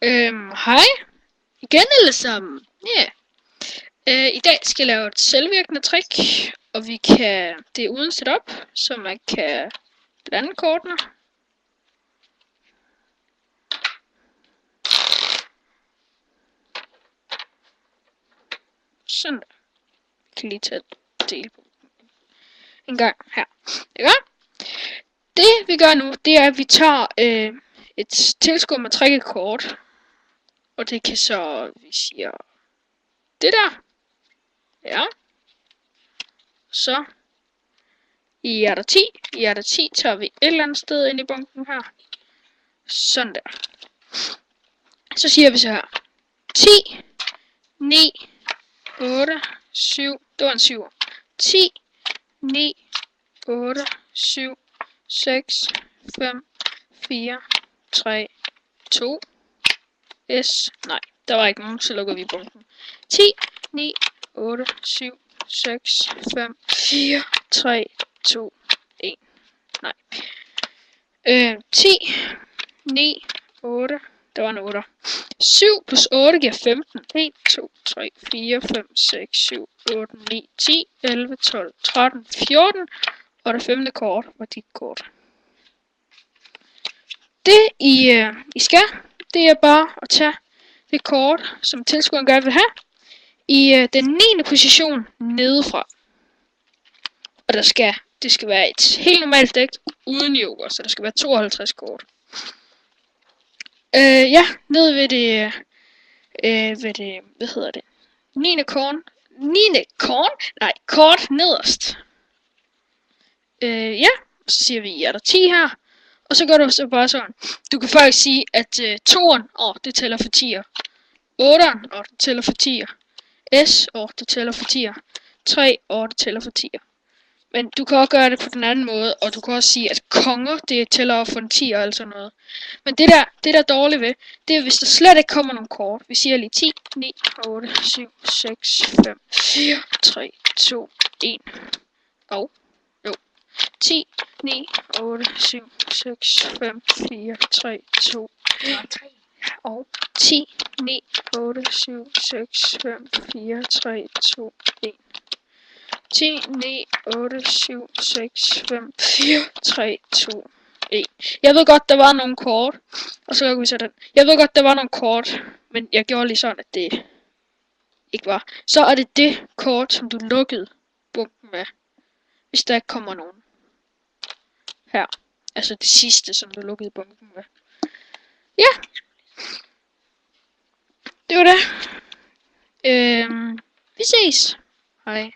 Hej igen alle sammen. I dag skal jeg lave et selvvirkende trick, og det er uden setup, så man kan blande kortene. Sådan der. Jeg kan lige tage del på en gang her. Det vi gør nu, det er at vi tager et tilskud med trækkekort, og det kan så, vi siger, det der. Ja. Så i hjerter 10. I hjerter 10 tager vi et eller andet sted ind i bunken her. Sådan der. Så siger vi så her. 10, 9, 8, 7. Det var en 7. 10, 9, 8, 7, 6, 5, 4, 3, 2. S. Nej, der var ikke nogen, så lukker vi bunken. 10, 9, 8, 7, 6, 5, 4, 3, 2, 1. Nej. 10, 9, 8. Der var en 8. 7 plus 8 giver 15. 1, 2, 3, 4, 5, 6, 7, 8, 9, 10, 11, 12, 13, 14. Og det 5. kort var dit kort. Det I skal, det er bare at tage det kort, som tilskueren gerne vil have, i den 9. position nedefra. Og det skal være et helt normalt dæk uden joker, så der skal være 52 kort. Ned ved det, hvad hedder det? 9. korn. 9. korn? Nej, kort nederst. Så siger vi hjerter 10 her. Og så gør du så bare sådan. Du kan faktisk sige, at 2'eren, det tæller for 10'er. 8'eren, det tæller for 10'er. S, det tæller for 10'er. 3, det tæller for 10'er. Men du kan også gøre det på den anden måde, og du kan også sige, at konger, det tæller for en 10'er eller sådan noget. Men det der er dårligt ved, det er, hvis der slet ikke kommer nogen kort. Vi siger lige 10, 9, 8, 7, 6, 5, 4, 3, 2, 1. Og 10, 9, 8, 7, 6, 5, 4, 3, 2, 1. Og 10, 9, 8, 7, 6, 5, 4, 3, 2, 1. 10, 9, 8, 7, 6, 5, 4, 3, 2, 1. Jeg ved godt, der var nogle kort. Og så kan vi så den. Jeg ved godt, der var nogle kort. Men jeg gjorde lige sådan, at det ikke var. Så er det det kort, som du lukkede bunken med. Hvis der ikke kommer nogen. Her. Altså det sidste, som du lukkede bunken med. Ja. Det var det. Vi ses. Hej.